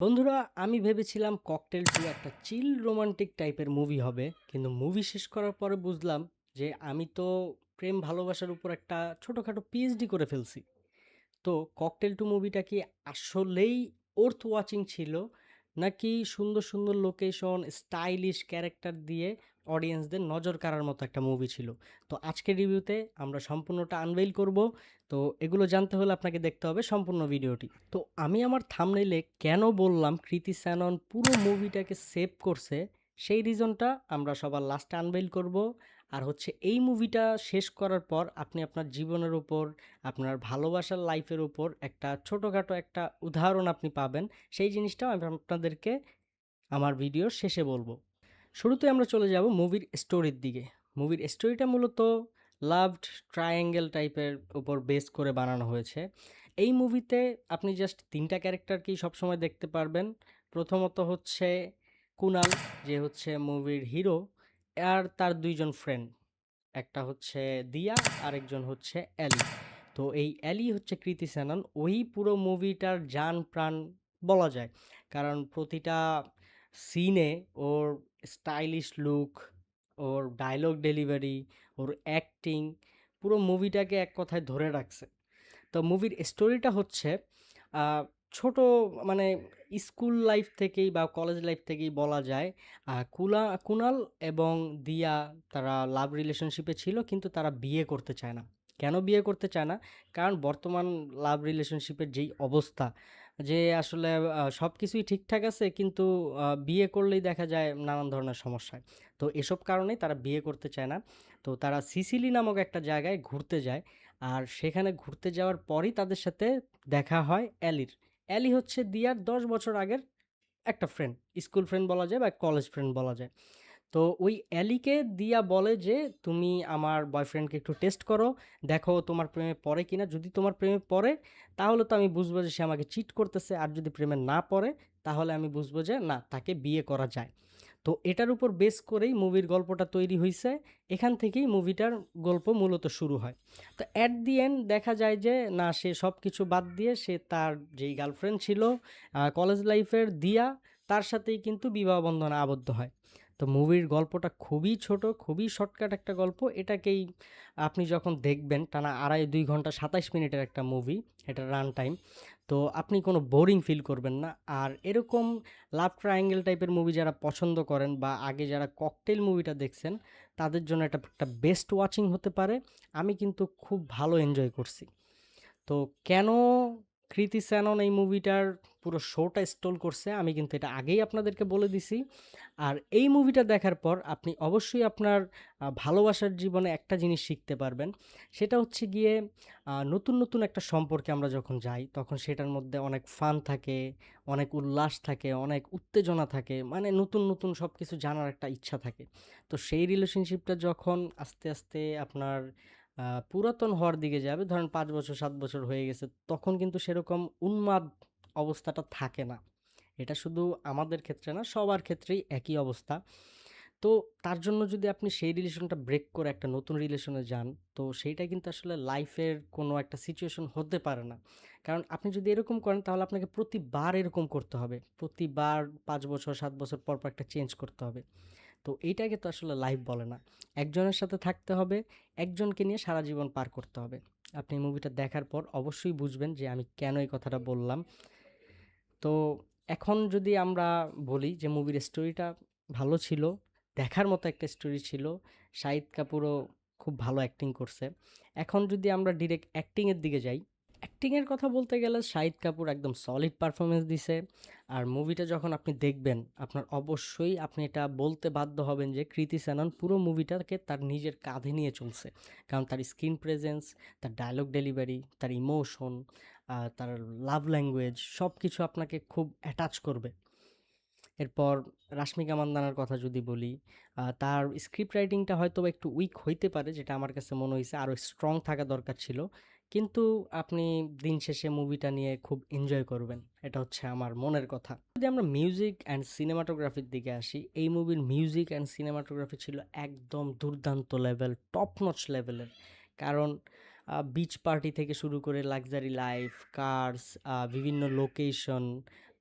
বন্ধুরা, আমি ভেবেছিলাম ককটেল 2 একটা চিল রোমান্টিক টাইপের মুভি হবে। কিন্তু মুভি শেষ করার পরে বুঝলাম যে আমি তো প্রেম ভালোবাসার উপর একটা ছোটখাটো পিএইচডি করে ফেলছি। তো ককটেল 2 মুভিটা কি আসলেই ওর্থ ওয়াচিং ছিল? নাকি সুন্দর, সুন্দর লোকেশন, স্টাইলিশ ক্যারেক্টার দিয়ে অডিয়েন্সদের নজর কাড়ার মতো একটা মুভি ছিল? তো আজকের রিভিউতে আমরা সম্পূর্ণটা আনভেইল করব। তো এগুলো জানতে হলে আপনাকে দেখতে হবে সম্পূর্ণ ভিডিওটি। তো আমি আমার থাম্বনেইলে কেন বললাম কৃতি স্যানন পুরো মুভিটাকে সেভ করছে, সেই রিজনটা আমরা সবার লাস্টে আনভেইল করব। আর হচ্ছে এই মুভিটা শেষ করার পর আপনি আপনার জীবনের উপর, আপনার ভালোবাসার লাইফের উপর একটা ছোটোখাটো একটা উদাহরণ আপনি পাবেন। সেই জিনিসটাও আমি আপনাদেরকে আমার ভিডিওর শেষে বলবো। শুরুতে আমরা চলে যাব মুভির স্টোরির দিকে। মুভির স্টোরিটা মূলত লাভড ট্রায়াঙ্গেল টাইপের উপর বেস করে বানানো হয়েছে। এই মুভিতে আপনি জাস্ট ৩টা ক্যারেক্টারকেই সবসময় দেখতে পারবেন। প্রথমত হচ্ছে কুনাল, যে হচ্ছে মুভির হিরো, আর তার ২ জন ফ্রেন্ড। একটা হচ্ছে দিয়া, আরেকজন হচ্ছে অ্যালি। তো এই অ্যালি হচ্ছে কৃতি সেনন, ওই পুরো মুভিটার জান প্রাণ বলা যায়। কারণ প্রতিটা সিনে ওর স্টাইলিশ লুক, ওর ডায়লগ ডেলিভারি, ওর অ্যাক্টিং পুরো মুভিটাকে এক কথায় ধরে রাখছে। তো মুভির স্টোরিটা হচ্ছে আহ, ছোট, মানে স্কুল লাইফ থেকেই বা কলেজ লাইফ থেকেই বলা যায়। কুনাল এবং দিয়া তারা লাভ রিলেশনশিপে ছিল, কিন্তু তারা বিয়ে করতে চায় না। কেন বিয়ে করতে চায় না? কারণ বর্তমান লাভ রিলেশনশিপের যেই অবস্থা, যে আসলে সব কিছুই ঠিকঠাক আছে, কিন্তু বিয়ে করলেই দেখা যায় নানান ধরনের সমস্যায়। তো এসব কারণেই তারা বিয়ে করতে চায় না। তো তারা সিসিলি নামক একটা জায়গায় ঘুরতে যায়। আর সেখানে ঘুরতে যাওয়ার পরই তাদের সাথে দেখা হয় অ্যালির। অ্যালি হচ্ছে দিয়ার ১০ বছর আগের একটা ফ্রেন্ড, স্কুল ফ্রেন্ড বলা যায় বা কলেজ ফ্রেন্ড বলা যায়। তো ওই অ্যালিকে দিয়া বলে যে, তুমি আমার বয়ফ্রেন্ডকে একটু টেস্ট করো, দেখো তোমার প্রেমে পড়ে কিনা। যদি তোমার প্রেমে পড়ে তাহলে তো আমি বুঝবো যে সে আমাকে চিট করতেছে, আর যদি প্রেমে না পড়ে তাহলে আমি বুঝবো যে না, তাকে বিয়ে করা যায়। তো এটার উপর বেস করেই মুভির গল্পটা তৈরি হইছে। এখান থেকেই মুভিটার গল্প মূলত শুরু হয়। তো অ্যাট দি এন্ড দেখা যায় যে না, সে সব কিছু বাদ দিয়ে সে তার যেই গার্লফ্রেন্ড ছিল কলেজ লাইফের দিয়া, তার সাথেই কিন্তু বিবাহ বন্ধনে আবদ্ধ হয়। তো মুভির গল্পটা খুবই ছোট, খুবই শর্টকাট একটা গল্প। এটাকেই আপনি যখন দেখবেন, টানা ২.৫-২ ঘন্টা ২৭ মিনিটের একটা মুভি, এটা রান টাইম। তো আপনি কোনো বোরিং ফিল করবেন না। আর এরকম লাভ ট্রায়াঙ্গেল টাইপের মুভি যারা পছন্দ করেন বা আগে যারা ককটেল মুভিটা দেখছেন, তাদের জন্য এটা একটা বেস্ট ওয়াচিং হতে পারে। আমি কিন্তু খুব ভালো এনজয় করছি। তো কেন কৃতি স্যানন এই মুভিটার পুরো শোটা স্টল করছে, আমি কিন্তু এটা আগেই আপনাদেরকে বলে দিছি। আর এই মুভিটা দেখার পর আপনি অবশ্যই আপনার ভালোবাসার জীবনে একটা জিনিস শিখতে পারবেন। সেটা হচ্ছে গিয়ে নতুন, নতুন একটা সম্পর্কে আমরা যখন যাই, তখন সেটার মধ্যে অনেক ফান থাকে, অনেক উল্লাস থাকে, অনেক উত্তেজনা থাকে। মানে নতুন, নতুন সবকিছু জানার একটা ইচ্ছা থাকে। তো সেই রিলেশনশিপটা যখন আস্তে, আস্তে আপনার পুরাতন হওয়ার দিকে যাবে, ধরেন ৫ বছর ৭ বছর হয়ে গেছে, তখন কিন্তু সেরকম উন্মাদ অবস্থাটা থাকে না। এটা শুধু আমাদের ক্ষেত্রে না, সবার ক্ষেত্রেই একই অবস্থা। তো তার জন্য যদি আপনি সেই রিলেশনটা ব্রেক করে একটা নতুন রিলেশনে যান, তো সেইটা কিন্তু আসলে লাইফের কোনো একটা সিচুয়েশন হতে পারে না। কারণ আপনি যদি এরকম করেন তাহলে আপনাকে প্রতিবার এরকম করতে হবে। প্রতিবার ৫ বছর ৭ বছর পর, পর একটা চেঞ্জ করতে হবে। তো এইটাকে তো আসলে লাইফ বলে না। একজনের সাথে থাকতে হবে, একজনকে নিয়ে সারা জীবন পার করতে হবে। আপনি মুভিটা দেখার পর অবশ্যই বুঝবেন যে আমি কেন এই কথাটা বললাম। তো এখন যদি আমরা বলি যে মুভির স্টোরিটা ভালো ছিল, দেখার মতো একটা স্টোরি ছিল। শাহিদ কাপুরও খুব ভালো অ্যাক্টিং করছে। এখন যদি আমরা ডিরেক্ট অ্যাক্টিংয়ের দিকে যাই, অ্যাক্টিংয়ের কথা বলতে গেলে শাহিদ কাপুর একদম সলিড পারফরমেন্স দিছে। আর মুভিটা যখন আপনি দেখবেন, আপনার অবশ্যই আপনি এটা বলতে বাধ্য হবেন যে কৃতি সেনন পুরো মুভিটাকে তার নিজের কাঁধে নিয়ে চলছে। কারণ তার স্ক্রিন প্রেজেন্স, তার ডায়লগ ডেলিভারি, তার ইমোশন, তার লাভ ল্যাঙ্গুয়েজ সব কিছু আপনাকে খুব অ্যাটাচ করবে। এরপর রাশমিকা মান্দানার কথা যদি বলি, তার স্ক্রিপ্ট রাইটিংটা হয়তোবা একটু উইক হইতে পারে, যেটা আমার কাছে মনে হইছে আরও স্ট্রং থাকা দরকার ছিল। কিন্তু আপনি দিন শেষে মুভিটা নিয়ে খুব এনজয় করবেন। এটা হচ্ছে আমার মনের কথা। যদি আমরা মিউজিক অ্যান্ড সিনেমাটোগ্রাফির দিকে আসি, এই মুভির মিউজিক অ্যান্ড সিনেমাটোগ্রাফি ছিল একদম দুর্দান্ত লেভেল, টপ নচ লেভেলের। কারণ বিচ পার্টি থেকে শুরু করে লাক্সারি লাইফ, কার্স, বিভিন্ন লোকেশন,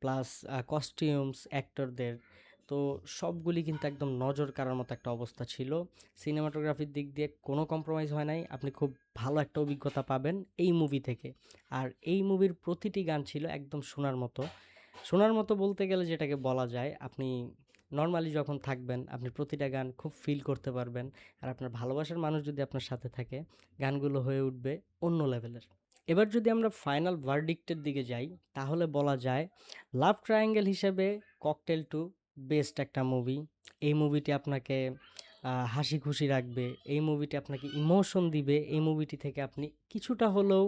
প্লাস কস্টিউমস, অ্যাক্টরদের, তো সবগুলি কিন্তু একদম নজর কাড়ার মতো একটা অবস্থা ছিল। সিনেমাটোগ্রাফির দিক দিয়ে কোনো কম্প্রোমাইজ হয় নাই। আপনি খুব ভালো একটা অভিজ্ঞতা পাবেন এই মুভি থেকে। আর এই মুভির প্রতিটি গান ছিল একদম শোনার মতো। শোনার মতো বলতে গেলে যেটাকে বলা যায়, আপনি নরমালি যখন থাকবেন, আপনি প্রতিটা গান খুব ফিল করতে পারবেন। আর আপনার ভালোবাসার মানুষ যদি আপনার সাথে থাকে, গানগুলো হয়ে উঠবে অন্য লেভেলের। এবার যদি আমরা ফাইনাল ভার্ডিক্টের দিকে যাই, তাহলে বলা যায় লাভ ট্রায়াঙ্গেল হিসেবে ককটেল 2 বেস্ট একটা মুভি। এই মুভিটি আপনাকে হাসি খুশি রাখবে, এই মুভিটি আপনাকে ইমোশন দিবে, এই মুভিটি থেকে আপনি কিছুটা হলেও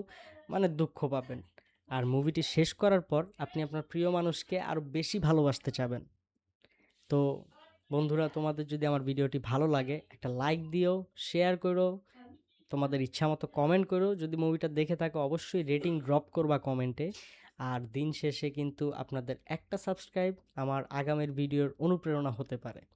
মানে দুঃখ পাবেন। আর মুভিটি শেষ করার পর আপনি আপনার প্রিয় মানুষকে আরও বেশি ভালোবাসতে চাবেন। তো বন্ধুরা, তোমাদের যদি আমার ভিডিওটি ভালো লাগে একটা লাইক দিও, শেয়ার করো, তোমাদের ইচ্ছা মতো কমেন্ট করো। যদি মুভিটা দেখে থাকো অবশ্যই রেটিং ড্রপ করবা কমেন্টে। আর দিন শেষে কিন্তু আপনাদের একটা সাবস্ক্রাইব আমার আগামীর ভিডিওর অনুপ্রেরণা হতে পারে।